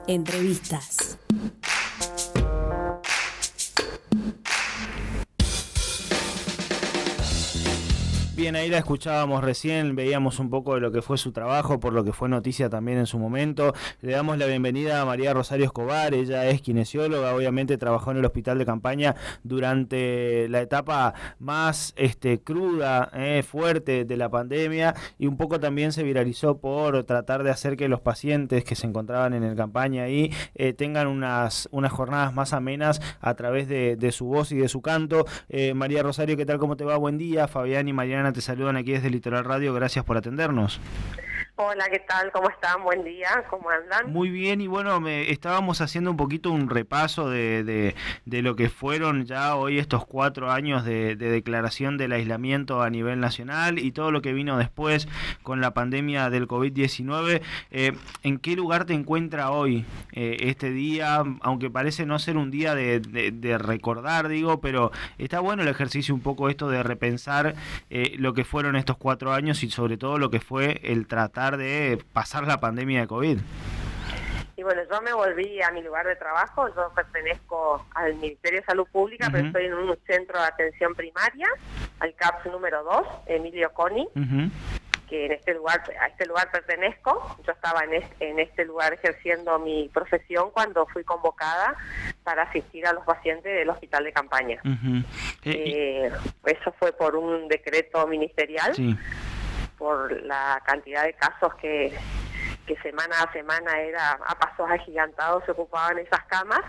Entrevistas. Bien, ahí la escuchábamos recién, veíamos un poco de lo que fue su trabajo, por lo que fue noticia también en su momento. Le damos la bienvenida a María Rosario Escobar, ella es kinesióloga, obviamente trabajó en el hospital de campaña durante la etapa más cruda, fuerte de la pandemia, y un poco también se viralizó por tratar de hacer que los pacientes que se encontraban en el campaña ahí tengan unas jornadas más amenas a través de su voz y de su canto. María Rosario, ¿qué tal? ¿Cómo te va? Buen día. Fabián y Mariana te saludan aquí desde Litoral Radio, gracias por atendernos. Hola, ¿qué tal? ¿Cómo están? Buen día, ¿cómo andan? Muy bien, y bueno, estábamos haciendo un poquito un repaso de lo que fueron ya hoy estos 4 años de declaración del aislamiento a nivel nacional y todo lo que vino después con la pandemia del COVID-19. ¿En qué lugar te encuentra hoy este día? Aunque parece no ser un día de recordar, digo, pero está bueno el ejercicio un poco esto de repensar lo que fueron estos 4 años y sobre todo lo que fue el tratar de pasar la pandemia de COVID. Y bueno, yo me volví a mi lugar de trabajo, yo pertenezco al Ministerio de Salud Pública, pero estoy en un centro de atención primaria, al CAPS número 2, Emilio Coni, que a este lugar pertenezco. Yo estaba en este lugar ejerciendo mi profesión cuando fui convocada para asistir a los pacientes del hospital de campaña. Eso fue por un decreto ministerial. Sí. Por la cantidad de casos que semana a semana era a pasos agigantados se ocupaban esas camas.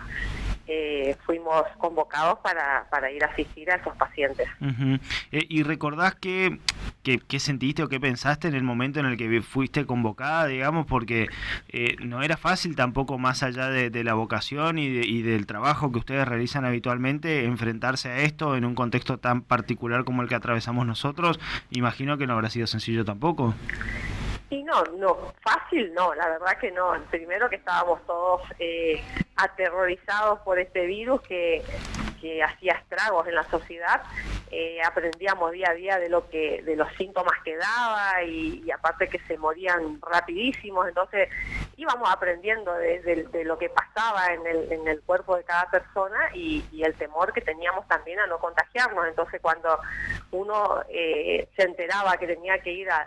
Fuimos convocados para ir a asistir a esos pacientes. ¿Y recordás qué sentiste o qué pensaste en el momento en el que fuiste convocada, digamos? Porque no era fácil tampoco, más allá de la vocación y del trabajo que ustedes realizan habitualmente, enfrentarse a esto en un contexto tan particular como el que atravesamos nosotros. Imagino que no habrá sido sencillo tampoco. Y no, fácil no, la verdad que no. Primero que estábamos todos aterrorizados por este virus que hacía estragos en la sociedad. Aprendíamos día a día de los síntomas que daba y aparte que se morían rapidísimos, entonces íbamos aprendiendo de lo que pasaba en el cuerpo de cada persona y el temor que teníamos también a no contagiarnos. Entonces cuando uno se enteraba que tenía que ir a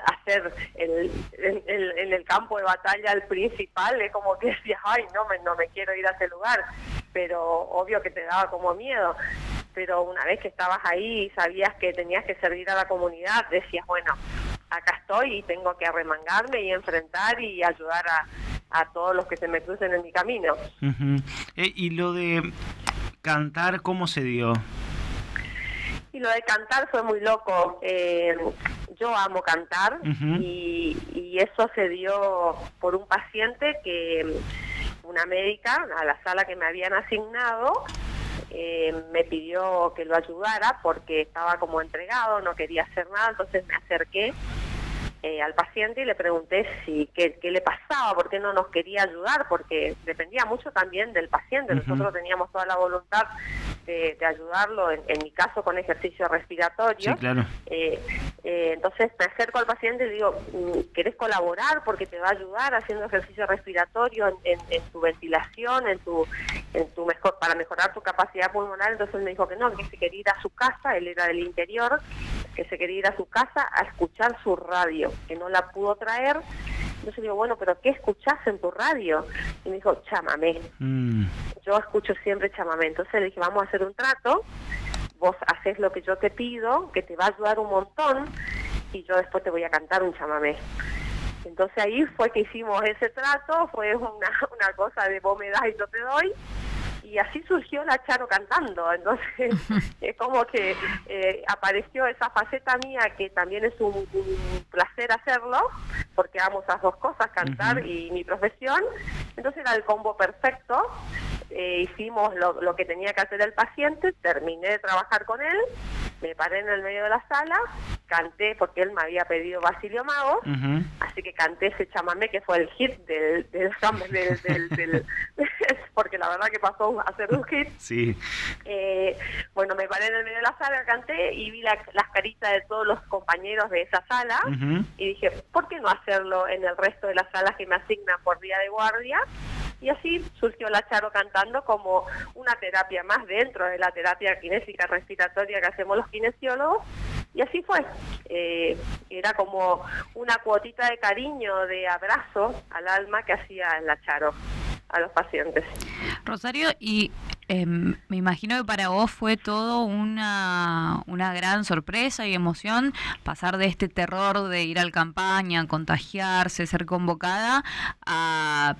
hacer en el campo de batalla el principal, es como que decías, ay, no me quiero ir a ese lugar, pero obvio que te daba como miedo. Pero una vez que estabas ahí y sabías que tenías que servir a la comunidad, decías, bueno, acá estoy y tengo que arremangarme y enfrentar y ayudar a todos los que se me crucen en mi camino. ¿Y lo de cantar, cómo se dio? Y lo de cantar fue muy loco. Yo amo cantar y eso se dio por un paciente que una médica a la sala que me habían asignado me pidió que lo ayudara porque estaba como entregado, no quería hacer nada, entonces me acerqué al paciente y le pregunté qué le pasaba, por qué no nos quería ayudar, porque dependía mucho también del paciente. Nosotros teníamos toda la voluntad de ayudarlo, en mi caso con ejercicio respiratorio. Sí, claro. Entonces me acerco al paciente y le digo, ¿querés colaborar? Porque te va a ayudar haciendo ejercicio respiratorio en tu ventilación, para mejorar tu capacidad pulmonar. Entonces me dijo que no, que se quería ir a su casa, él era del interior, que se quería ir a su casa a escuchar su radio, que no la pudo traer. Entonces le digo, bueno, ¿pero qué escuchás en tu radio? Y me dijo, chamamé. Yo escucho siempre chamamé. Entonces le dije, vamos a hacer un trato, vos haces lo que yo te pido, que te va a ayudar un montón, y yo después te voy a cantar un chamamé. Entonces ahí fue que hicimos ese trato, fue una cosa de vos me das y yo te doy, y así surgió la Charo cantando. Entonces es como que apareció esa faceta mía, que también es un placer hacerlo, porque amo esas dos cosas, cantar y mi profesión. Entonces era el combo perfecto. Hicimos lo que tenía que hacer el paciente, terminé de trabajar con él, me paré en el medio de la sala, canté, porque él me había pedido Basilio Magos, así que canté ese chamamé que fue el hit del porque la verdad que pasó a ser un hit. Sí. Bueno, me paré en el medio de la sala, canté y vi las caritas de todos los compañeros de esa sala y dije, ¿por qué no hacerlo en el resto de las salas que me asignan por día de guardia? Y así surgió la Charo cantando como una terapia más dentro de la terapia kinésica respiratoria que hacemos los kinesiólogos. Y así fue. Era como una cuotita de cariño, de abrazo al alma que hacía la Charo a los pacientes. Rosario, y me imagino que para vos fue todo una gran sorpresa y emoción pasar de este terror de ir al campaña, contagiarse, ser convocada, a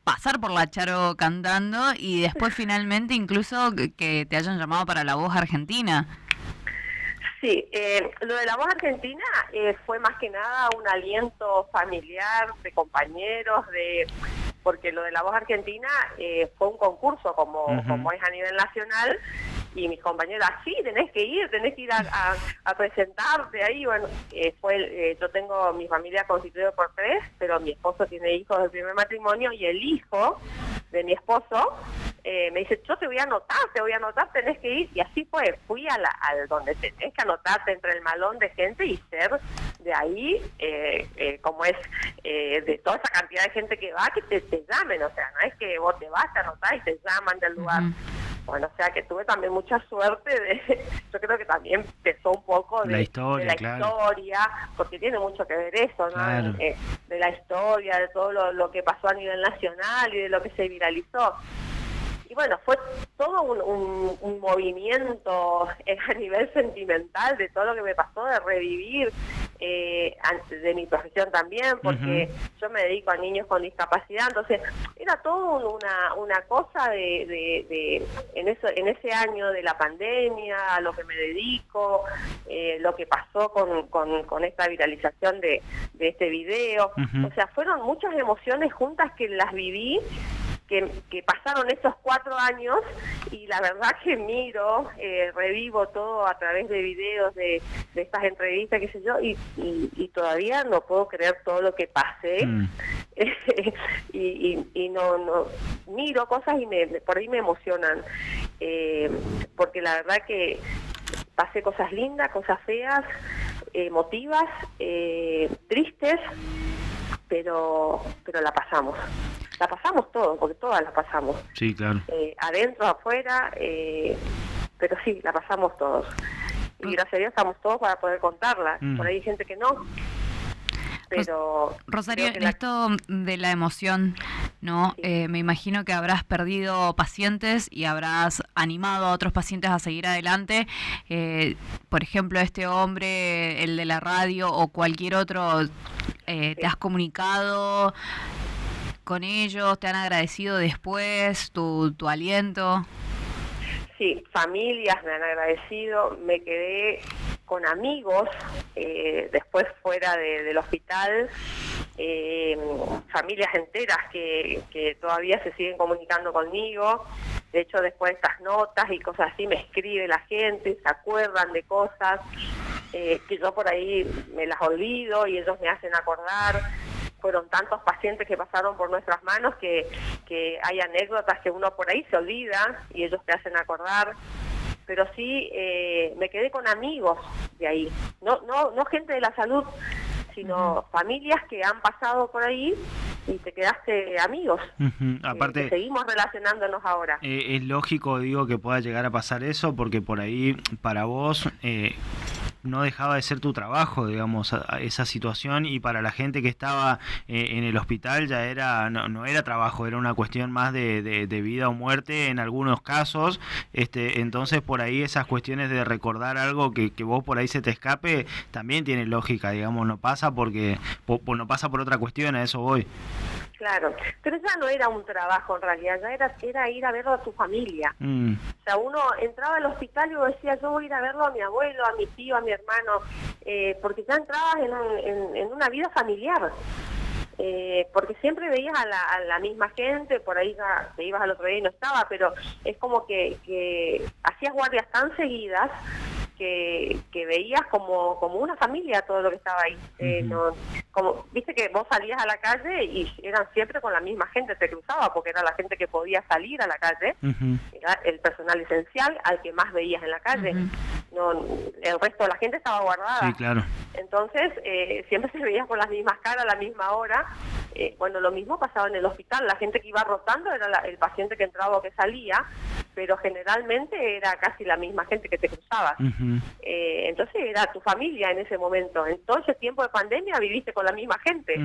pasar por la Charo cantando y después finalmente incluso que te hayan llamado para La Voz Argentina. Sí, lo de La Voz Argentina fue más que nada un aliento familiar, de compañeros, porque lo de La Voz Argentina fue un concurso como es a nivel nacional, y mis compañeros, sí, tenés que ir a presentarte ahí. Bueno, yo tengo mi familia constituida por 3, pero mi esposo tiene hijos del primer matrimonio, y el hijo de mi esposo me dice, yo te voy a anotar, tenés que ir. Y así fue, fui al donde tenés que anotarte entre el malón de gente y ser de ahí, como es, de toda esa cantidad de gente que va, que te llamen, o sea, no es que vos te vas a anotar y te llaman del lugar. Bueno, o sea que tuve también mucha suerte yo creo que también pesó un poco de la historia, porque tiene mucho que ver eso, ¿no? Claro. De la historia, de todo lo que pasó a nivel nacional y de lo que se viralizó. Y bueno, fue todo un movimiento a nivel sentimental de todo lo que me pasó, de revivir de mi profesión también, porque yo me dedico a niños con discapacidad, entonces era todo una cosa en ese año de la pandemia, a lo que me dedico, lo que pasó con esta viralización de este video. O sea, fueron muchas emociones juntas que las viví, que pasaron estos 4 años, y la verdad que revivo todo a través de videos, de estas entrevistas, qué sé yo, y todavía no puedo creer todo lo que pasé. y no miro cosas y por ahí me emocionan, porque la verdad que pasé cosas lindas, cosas feas, emotivas, tristes, pero la pasamos. La pasamos todos, porque todas la pasamos. Sí, claro. Adentro, afuera, pero sí, la pasamos todos. Y gracias a Dios estamos todos para poder contarla. Por ahí hay gente que no. Pero Rosario, en esto de la emoción, ¿no? Sí. Me imagino que habrás perdido pacientes y habrás animado a otros pacientes a seguir adelante. Por ejemplo, este hombre, el de la radio o cualquier otro, ¿te has comunicado con ellos? ¿Te han agradecido después tu aliento? Sí, familias me han agradecido, me quedé con amigos después fuera del hospital, familias enteras que todavía se siguen comunicando conmigo. De hecho, después de estas notas y cosas así, me escribe la gente, se acuerdan de cosas que yo por ahí me las olvido y ellos me hacen acordar. Fueron tantos pacientes que pasaron por nuestras manos que hay anécdotas que uno por ahí se olvida y ellos te hacen acordar. Pero sí, me quedé con amigos de ahí. No gente de la salud, sino familias que han pasado por ahí y te quedaste amigos. Aparte, seguimos relacionándonos ahora. Es lógico, digo, que pueda llegar a pasar eso, porque por ahí, para vos, no dejaba de ser tu trabajo, digamos, a esa situación, y para la gente que estaba en el hospital ya era no era trabajo, era una cuestión más de vida o muerte en algunos casos. Entonces, por ahí esas cuestiones de recordar algo que vos por ahí se te escape, también tiene lógica, digamos, no pasa porque no pasa por otra cuestión, a eso voy. Claro, pero ya no era un trabajo en realidad, ya era ir a verlo a tu familia. O sea, uno entraba al hospital y uno decía, yo voy a ir a verlo a mi abuelo, a mi tío, a mi hermano, porque ya entrabas en una vida familiar. Porque siempre veías a la misma gente, por ahí ya te ibas al otro día y no estaba, pero es como que hacías guardias tan seguidas que veías como una familia todo lo que estaba ahí. No, como viste que vos salías a la calle y eran siempre con la misma gente, te cruzaba porque era la gente que podía salir a la calle, era el personal esencial al que más veías en la calle. No, el resto de la gente estaba guardada. Sí, claro. Entonces siempre se veía con las mismas caras a la misma hora. Bueno, lo mismo pasaba en el hospital, la gente que iba rotando era el paciente que entraba o que salía, pero generalmente era casi la misma gente que te cruzabas. Entonces era tu familia en ese momento. En todo ese tiempo de pandemia viviste con la misma gente.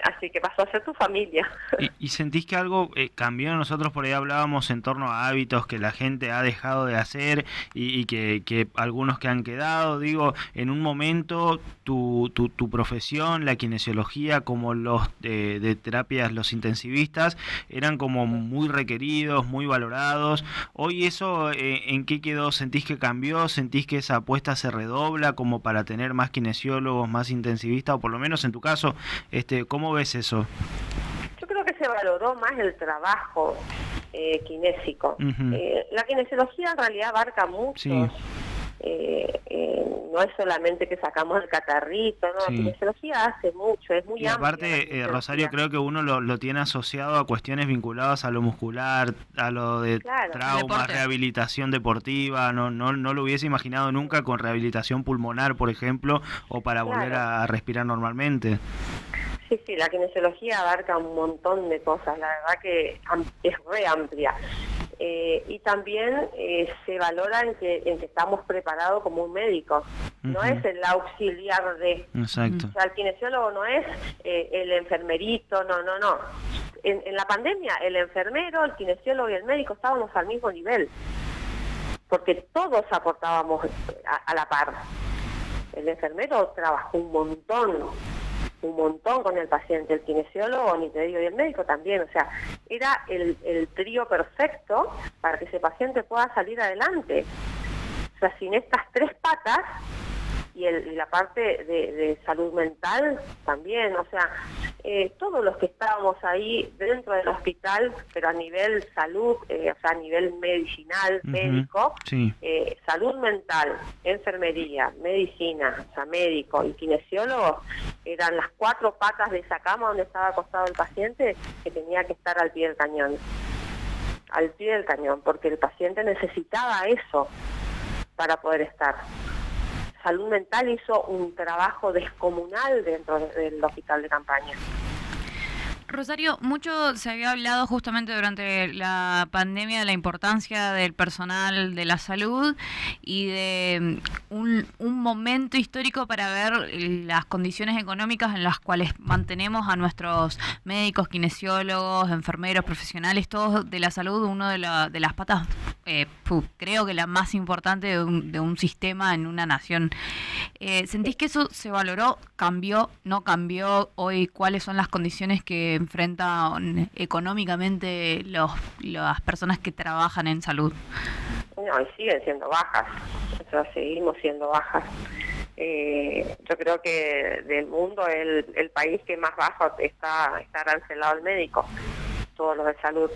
Así que pasó a ser tu familia. ¿Y sentís que algo cambió? Nosotros por ahí hablábamos en torno a hábitos que la gente ha dejado de hacer y que algunos que han quedado. Digo, en un momento tu profesión, la kinesiología, como los de terapias, los intensivistas, eran como muy requeridos, muy valorados. Hoy eso, ¿en qué quedó? ¿Sentís que cambió? ¿Sentís que esa apuesta se redobla como para tener más kinesiólogos, más intensivistas? O por lo menos en tu caso, ¿cómo ves eso? Yo creo que se valoró más el trabajo kinésico. La kinesiología en realidad abarca mucho. Sí. No es solamente que sacamos el catarrito, ¿no? Sí. La kinesiología hace mucho, es muy y aparte, Rosario, creo que uno lo tiene asociado a cuestiones vinculadas a lo muscular, a lo de traumas, rehabilitación deportiva. No lo hubiese imaginado nunca con rehabilitación pulmonar, por ejemplo, o para volver a respirar normalmente. Sí, la kinesiología abarca un montón de cosas, la verdad que es re amplia. Y también se valora en que estamos preparados como un médico. No es el auxiliar de... Exacto. O sea, el kinesiólogo no es el enfermerito, no. En la pandemia, el enfermero, el kinesiólogo y el médico estábamos al mismo nivel, porque todos aportábamos a la par. El enfermero trabajó un montón con el paciente, el kinesiólogo, ni te digo, y el médico también. O sea, era el trío perfecto para que ese paciente pueda salir adelante. O sea, sin estas tres patas y la parte de salud mental también, o sea, todos los que estábamos ahí dentro del hospital, pero a nivel salud, o sea, a nivel medicinal, médico, salud mental, enfermería, medicina, o sea, médico y kinesiólogo, eran las cuatro patas de esa cama donde estaba acostado el paciente que tenía que estar al pie del cañón. Al pie del cañón, porque el paciente necesitaba eso para poder estar. Salud mental hizo un trabajo descomunal dentro del hospital de campaña. Rosario, mucho se había hablado justamente durante la pandemia de la importancia del personal de la salud y de un momento histórico para ver las condiciones económicas en las cuales mantenemos a nuestros médicos, kinesiólogos, enfermeros, profesionales, todos de la salud, uno de las patas, creo que la más importante de un sistema en una nación. ¿Sentís que eso se valoró? ¿Cambió? ¿No cambió? Hoy, ¿cuáles son las condiciones que enfrentan económicamente las personas que trabajan en salud? No, y siguen siendo bajas, o sea, seguimos siendo bajas. Yo creo que del mundo el país que más bajo está arancelado el médico. Todos los de salud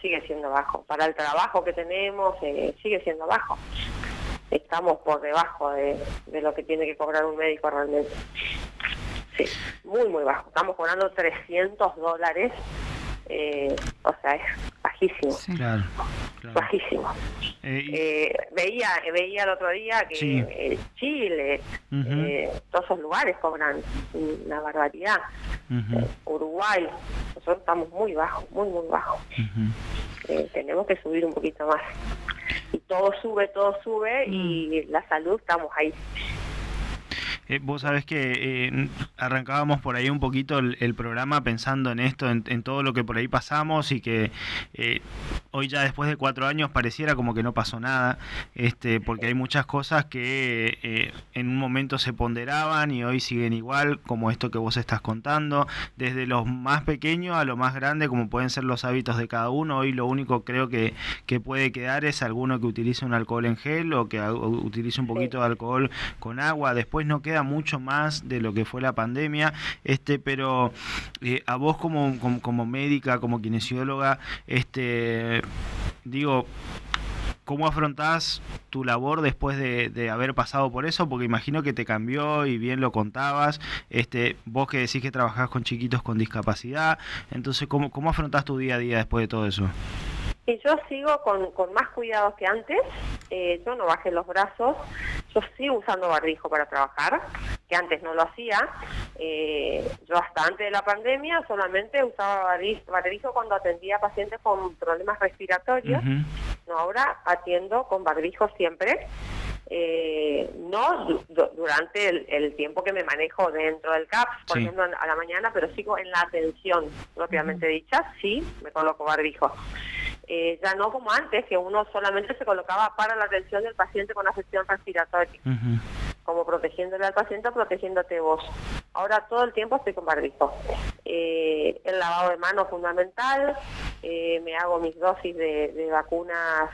sigue siendo bajo. Para el trabajo que tenemos sigue siendo bajo. Estamos por debajo de lo que tiene que cobrar un médico realmente. Sí, muy, muy bajo. Estamos cobrando $300. O sea, es bajísimo. Sí. Claro. Bajísimo. Veía el otro día que Chile, todos esos lugares cobran una barbaridad. Uruguay, nosotros estamos muy bajos, muy, muy bajos. Tenemos que subir un poquito más. Y todo sube y la salud estamos ahí. Vos sabés que arrancábamos por ahí un poquito el programa pensando en esto, en todo lo que por ahí pasamos y que hoy ya después de 4 años pareciera como que no pasó nada, porque hay muchas cosas que en un momento se ponderaban y hoy siguen igual, como esto que vos estás contando, desde lo más pequeño a lo más grande, como pueden ser los hábitos de cada uno. Hoy lo único creo que puede quedar es alguno que utilice un alcohol en gel o que utilice un poquito de alcohol con agua. Después no queda mucho más de lo que fue la pandemia, pero a vos como médica, como kinesióloga, digo, ¿cómo afrontás tu labor después de haber pasado por eso? Porque imagino que te cambió y bien lo contabas. Vos que decís que trabajás con chiquitos con discapacidad, entonces, ¿cómo afrontás tu día a día después de todo eso? Y yo sigo con más cuidados que antes, yo no bajé los brazos, yo sigo usando barbijo para trabajar, que antes no lo hacía, yo hasta antes de la pandemia solamente usaba barbijo cuando atendía a pacientes con problemas respiratorios, no, ahora atiendo con barbijo siempre. No durante el tiempo que me manejo dentro del CAPS, por ejemplo, a la mañana, pero sigo en la atención propiamente dicha, sí, me coloco barbijo. Ya no como antes, que uno solamente se colocaba para la atención del paciente con afección respiratoria, como protegiéndole al paciente o protegiéndote vos. Ahora todo el tiempo estoy con barbijo. El lavado de manos fundamental, me hago mis dosis de vacunas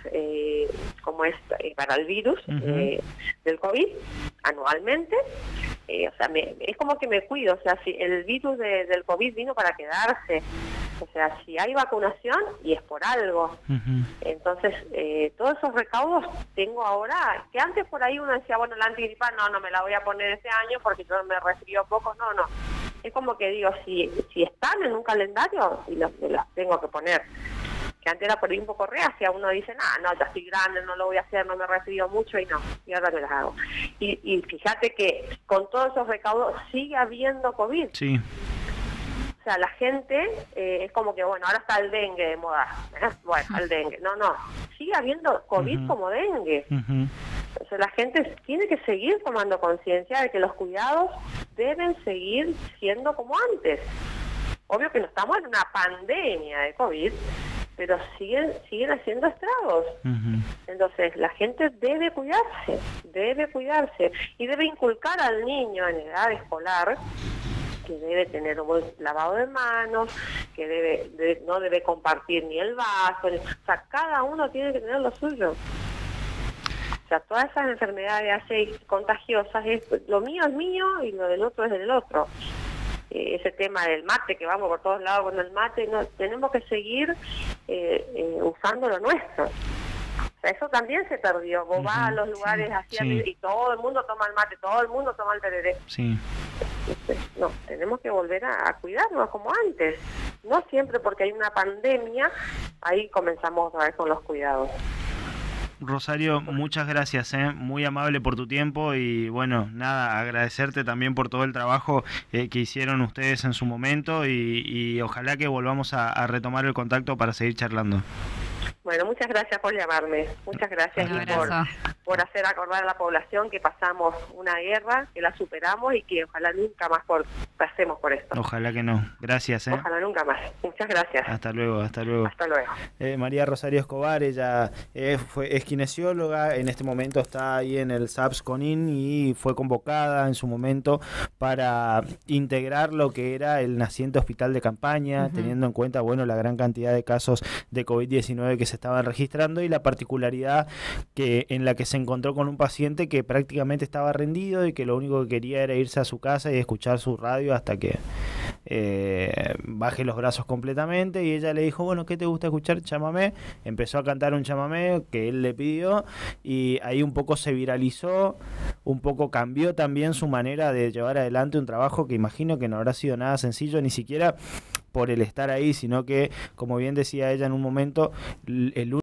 como es para el virus del COVID anualmente. O sea, es como que me cuido, o sea, si el virus del COVID vino para quedarse, o sea, si hay vacunación y es por algo. Entonces, todos esos recaudos tengo ahora, que antes por ahí uno decía, bueno, la antigripal no me la voy a poner este año porque yo me resfrío poco, no. Es como que digo, si están en un calendario, y las tengo que poner. Que antes era por ahí un poco reacia, uno dice, no, ya estoy grande, no lo voy a hacer, no me resfrío mucho y ahora me las hago. Y fíjate que con todos esos recaudos sigue habiendo COVID. Sí. O sea, la gente es como que, bueno, ahora está el dengue de moda. Bueno, el dengue. No, sigue habiendo COVID como dengue. O sea, la gente tiene que seguir tomando conciencia de que los cuidados deben seguir siendo como antes. Obvio que no estamos en una pandemia de COVID, pero siguen haciendo estragos. Entonces, la gente debe cuidarse y debe inculcar al niño en edad escolar que debe tener un buen lavado de manos, que no debe compartir ni el vaso, o sea, cada uno tiene que tener lo suyo. O sea, todas esas enfermedades así contagiosas, lo mío es mío y lo del otro es del otro. Ese tema del mate, que vamos por todos lados con el mate, no, tenemos que seguir usando lo nuestro. O sea, eso también se perdió. Vos vas a los lugares así y todo el mundo toma el mate, todo el mundo toma el tereré. Sí. Entonces, no, tenemos que volver a cuidarnos como antes. No siempre porque hay una pandemia, ahí comenzamos otra vez con los cuidados. Rosario, muchas gracias, muy amable por tu tiempo y bueno, nada, agradecerte también por todo el trabajo que hicieron ustedes en su momento y ojalá que volvamos a retomar el contacto para seguir charlando. Bueno, muchas gracias por llamarme, muchas gracias por hacer acordar a la población que pasamos una guerra, que la superamos y que ojalá nunca más pasemos por esto. Ojalá que no, gracias. Ojalá nunca más, muchas gracias. Hasta luego. Hasta luego. María Rosario Escobar, ella es kinesióloga, en este momento está ahí en el SAPS Conin y fue convocada en su momento para integrar lo que era el naciente hospital de campaña, teniendo en cuenta, bueno, la gran cantidad de casos de COVID-19 que se estaban registrando y la particularidad en la que se encontró con un paciente que prácticamente estaba rendido y que lo único que quería era irse a su casa y escuchar su radio hasta que baje los brazos completamente, y ella le dijo, bueno, ¿qué te gusta escuchar? Chamamé. Empezó a cantar un chamamé que él le pidió y ahí un poco se viralizó, un poco cambió también su manera de llevar adelante un trabajo que imagino que no habrá sido nada sencillo, ni siquiera por el estar ahí, sino que, como bien decía ella en un momento, el